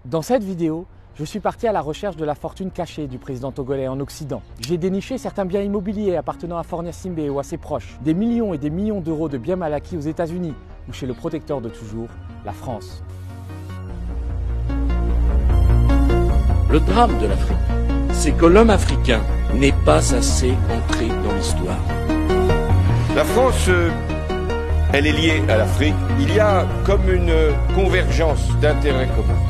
Dans cette vidéo, je suis parti à la recherche de la fortune cachée du président togolais en Occident. J'ai déniché certains biens immobiliers appartenant à Faure Gnassingbé ou à ses proches, des millions et des millions d'euros de biens mal acquis aux États-Unis ou chez le protecteur de toujours, la France. Le drame de l'Afrique, c'est que l'homme africain n'est pas assez ancré dans l'histoire. La France, elle est liée à l'Afrique. Il y a comme une convergence d'intérêts communs.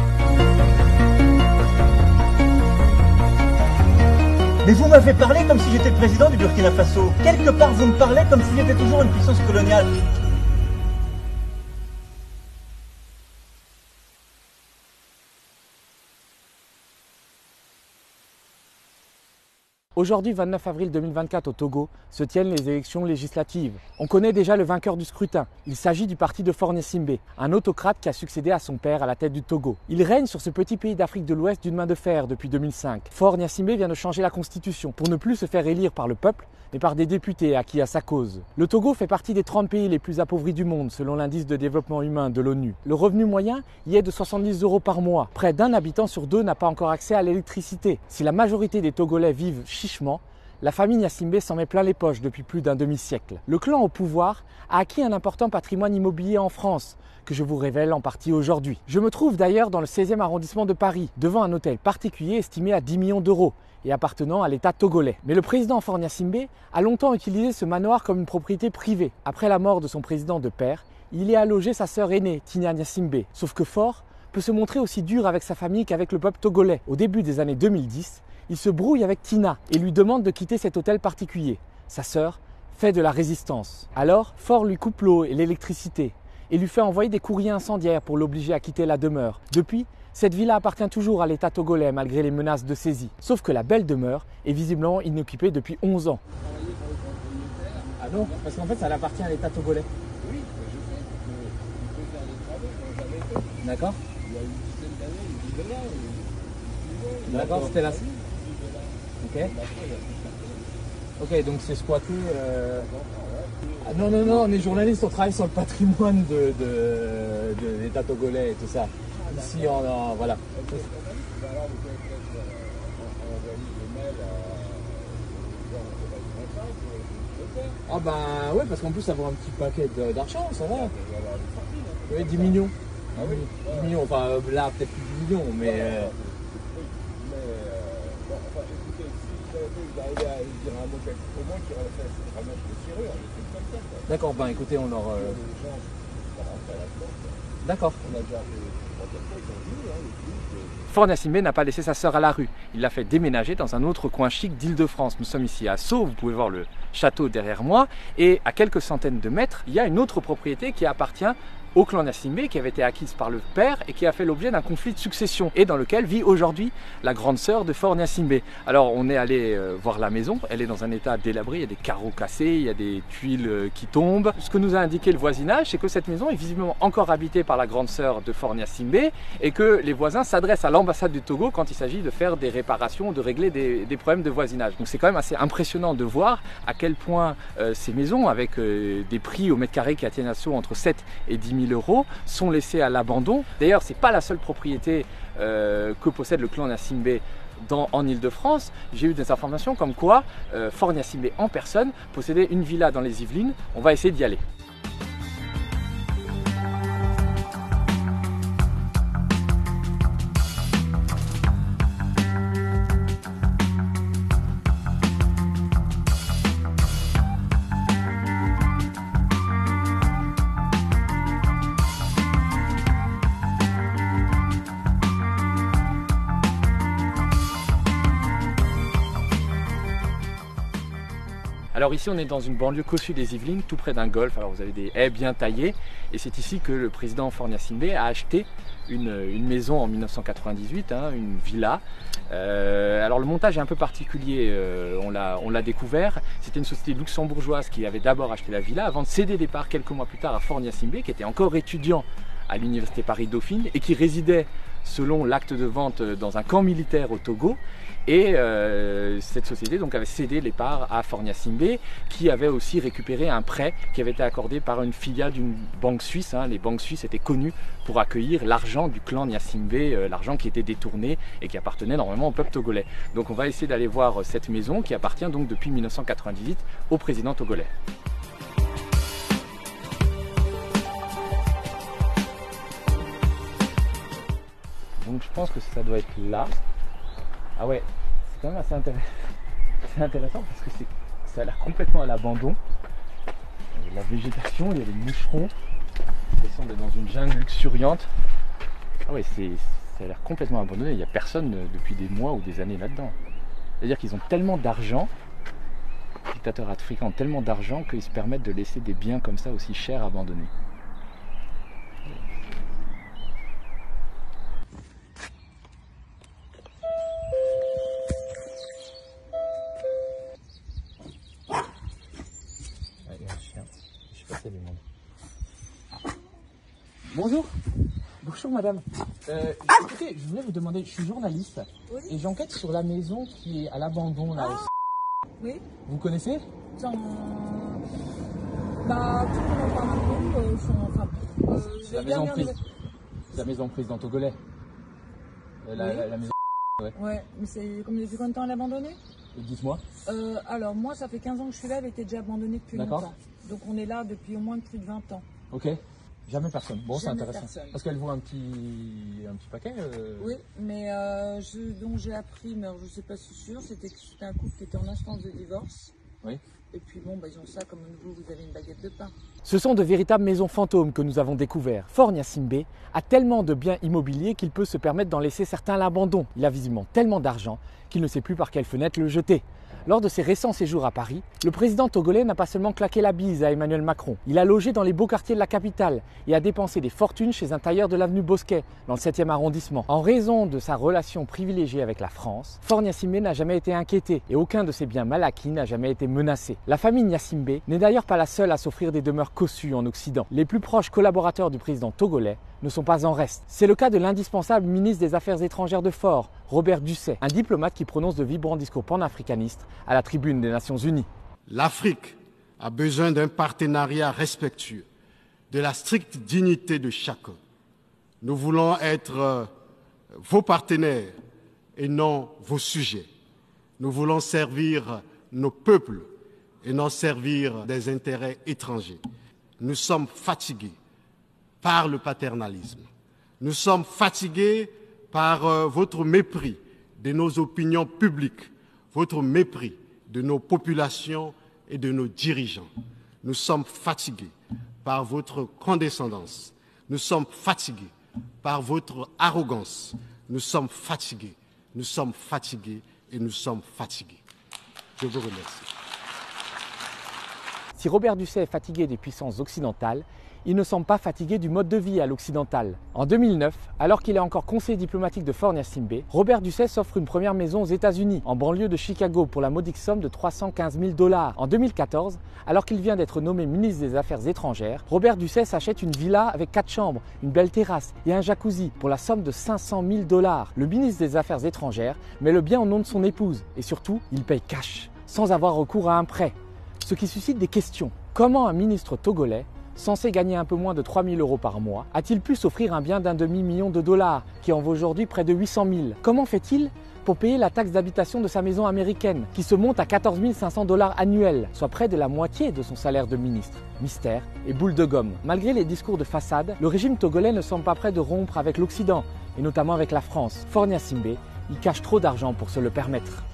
Mais vous m'avez parlé comme si j'étais le président du Burkina Faso. Quelque part, vous me parlez comme si j'étais toujours une puissance coloniale. Aujourd'hui, 29 avril 2024 au Togo, se tiennent les élections législatives. On connaît déjà le vainqueur du scrutin. Il s'agit du parti de Faure Gnassingbé, un autocrate qui a succédé à son père à la tête du Togo. Il règne sur ce petit pays d'Afrique de l'Ouest d'une main de fer depuis 2005. Faure Gnassingbé vient de changer la constitution pour ne plus se faire élire par le peuple, mais par des députés acquis à sa cause. Le Togo fait partie des 30 pays les plus appauvris du monde selon l'indice de développement humain de l'ONU. Le revenu moyen y est de 70 € par mois. Près d'un habitant sur deux n'a pas encore accès à l'électricité. Si la majorité des Togolais vivent chichement, la famille Gnassingbé s'en met plein les poches depuis plus d'un demi-siècle. Le clan au pouvoir a acquis un important patrimoine immobilier en France, que je vous révèle en partie aujourd'hui. Je me trouve d'ailleurs dans le 16e arrondissement de Paris, devant un hôtel particulier estimé à 10 millions d'euros et appartenant à l'État togolais. Mais le président Faure Gnassingbé a longtemps utilisé ce manoir comme une propriété privée. Après la mort de son président de père, il y a logé sa sœur aînée, Tina Gnassingbé. Sauf que Faure peut se montrer aussi dur avec sa famille qu'avec le peuple togolais. Au début des années 2010, il se brouille avec Tina et lui demande de quitter cet hôtel particulier. Sa sœur fait de la résistance. Alors, Faure lui coupe l'eau et l'électricité et lui fait envoyer des courriers incendiaires pour l'obliger à quitter la demeure. Depuis, cette villa appartient toujours à l'État togolais malgré les menaces de saisie. Sauf que la belle demeure est visiblement inoccupée depuis 11 ans. Ah non, parce qu'en fait ça appartient à l'État togolais. Oui, je sais qu'il peut faire des travaux quand j'avais fait. D'accord. Il y a une dizaine d'années, il vivait là. D'accord, c'était là. Ok. Ok, donc c'est squatté. Ah, non, non, non, on est journaliste, on travaille sur le patrimoine de l'État togolais et tout ça. Ici, voilà. Ah ben ouais, parce qu'en plus avoir un petit paquet d'argent, ça va. Oui, 10 millions. Ah oui. 10 millions, enfin là peut-être plus 10 millions, mais... D'accord, ben écoutez, on leur... D'accord. Faure Gnassingbé n'a pas laissé sa sœur à la rue. Il l'a fait déménager dans un autre coin chic d'Île-de-France. Nous sommes ici à Sceaux, vous pouvez voir le château derrière moi. Et à quelques centaines de mètres, il y a une autre propriété qui appartient au clan Gnassingbé, qui avait été acquise par le père et qui a fait l'objet d'un conflit de succession et dans lequel vit aujourd'hui la grande sœur de Faure Gnassingbé. Alors on est allé voir la maison, elle est dans un état délabré, il y a des carreaux cassés, il y a des tuiles qui tombent. Ce que nous a indiqué le voisinage, c'est que cette maison est visiblement encore habitée par la grande sœur de Faure Gnassingbé et que les voisins s'adressent à l'ambassade du Togo quand il s'agit de faire des réparations, de régler des problèmes de voisinage. Donc c'est quand même assez impressionnant de voir à quel point ces maisons, avec des prix au mètre carré qui atteignent entre 7 et 10 000 € sont laissés à l'abandon. D'ailleurs, ce n'est pas la seule propriété que possède le clan Gnassingbé en Île-de-France. J'ai eu des informations comme quoi Faure Gnassingbé en personne possédait une villa dans les Yvelines. On va essayer d'y aller. Alors ici on est dans une banlieue cossue des Yvelines, tout près d'un golfe. Alors vous avez des haies bien taillées et c'est ici que le président Faure Gnassingbé a acheté une maison en 1998, une villa. Alors le montage est un peu particulier, on l'a découvert. C'était une société luxembourgeoise qui avait d'abord acheté la villa avant de céder des parts quelques mois plus tard à Faure Gnassingbé qui était encore étudiant à l'université Paris-Dauphine et qui résidait selon l'acte de vente dans un camp militaire au Togo. Et cette société donc avait cédé les parts à Faure Gnassingbé, qui avait aussi récupéré un prêt qui avait été accordé par une filiale d'une banque suisse. Les banques suisses étaient connues pour accueillir l'argent du clan Gnassingbé, l'argent qui était détourné et qui appartenait normalement au peuple togolais. Donc on va essayer d'aller voir cette maison qui appartient donc depuis 1998 au président togolais. Donc je pense que ça doit être là. Ah ouais, c'est quand même assez intéressant parce que ça a l'air complètement à l'abandon. La végétation, il y a des moucherons. Ils sont dans une jungle luxuriante. Ah ouais, ça a l'air complètement abandonné. Il n'y a personne depuis des mois ou des années là-dedans. C'est-à-dire qu'ils ont tellement d'argent, les dictateurs africains ont tellement d'argent qu'ils se permettent de laisser des biens comme ça aussi chers abandonnés. Bonjour. Bonjour madame. Écoutez, je voulais vous demander, je suis journaliste et j'enquête sur la maison qui est à l'abandon là. Oui. Vous connaissez? Bah, tout le monde en parle beaucoup. C'est la maison prise. C'est la maison prise dans Togolais. La maison. Ouais, mais c'est comme depuis combien de temps elle est abandonnée? Dites-moi. Alors moi, ça fait 15 ans que je suis là, elle était déjà abandonnée depuis longtemps. Donc on est là depuis au moins plus de 20 ans. Ok. Jamais personne. Bon, c'est intéressant. Personne. Parce qu'elle vaut un petit paquet. Oui, mais ce dont j'ai appris, mais alors, je ne sais pas si sûr, c'était que c'était un couple qui était en instance de divorce. Oui. Et puis bon, ils ont ça comme vous avez une baguette de pain. Ce sont de véritables maisons fantômes que nous avons découvertes. Faure Gnassingbé a tellement de biens immobiliers qu'il peut se permettre d'en laisser certains à l'abandon. Il a visiblement tellement d'argent qu'il ne sait plus par quelle fenêtre le jeter. Lors de ses récents séjours à Paris, le président togolais n'a pas seulement claqué la bise à Emmanuel Macron, il a logé dans les beaux quartiers de la capitale et a dépensé des fortunes chez un tailleur de l'avenue Bosquet, dans le 7e arrondissement. En raison de sa relation privilégiée avec la France, Faure Gnassingbé n'a jamais été inquiété et aucun de ses biens mal acquis n'a jamais été menacé. La famille Gnassingbé n'est d'ailleurs pas la seule à s'offrir des demeures cossues en Occident. Les plus proches collaborateurs du président togolais ne sont pas en reste. C'est le cas de l'indispensable ministre des Affaires étrangères de Faure, Robert Dussey, un diplomate qui prononce de vibrants discours panafricanistes à la tribune des Nations Unies. L'Afrique a besoin d'un partenariat respectueux, de la stricte dignité de chacun. Nous voulons être vos partenaires et non vos sujets. Nous voulons servir nos peuples et non servir des intérêts étrangers. Nous sommes fatigués par le paternalisme. Nous sommes fatigués par votre mépris de nos opinions publiques, votre mépris de nos populations et de nos dirigeants. Nous sommes fatigués par votre condescendance. Nous sommes fatigués par votre arrogance. Nous sommes fatigués et nous sommes fatigués. Je vous remercie. Si Robert Dussey est fatigué des puissances occidentales, il ne semble pas fatigué du mode de vie à l'occidental. En 2009, alors qu'il est encore conseiller diplomatique de Faure Gnassingbé, Robert Dussey s'offre une première maison aux États-Unis, en banlieue de Chicago, pour la modique somme de 315 000 $. En 2014, alors qu'il vient d'être nommé ministre des Affaires étrangères, Robert Dussey s'achète une villa avec 4 chambres, une belle terrasse et un jacuzzi pour la somme de 500 000 $. Le ministre des Affaires étrangères met le bien au nom de son épouse et surtout, il paye cash, sans avoir recours à un prêt. Ce qui suscite des questions. Comment un ministre togolais, censé gagner un peu moins de 3 000 € par mois, a-t-il pu s'offrir un bien d'1 demi-million de $, qui en vaut aujourd'hui près de 800 000 ? Comment fait-il pour payer la taxe d'habitation de sa maison américaine, qui se monte à 14 500 $ annuels, soit près de la moitié de son salaire de ministre ? Mystère et boule de gomme. Malgré les discours de façade, le régime togolais ne semble pas prêt de rompre avec l'Occident, et notamment avec la France. Faure Gnassingbé, il cache trop d'argent pour se le permettre.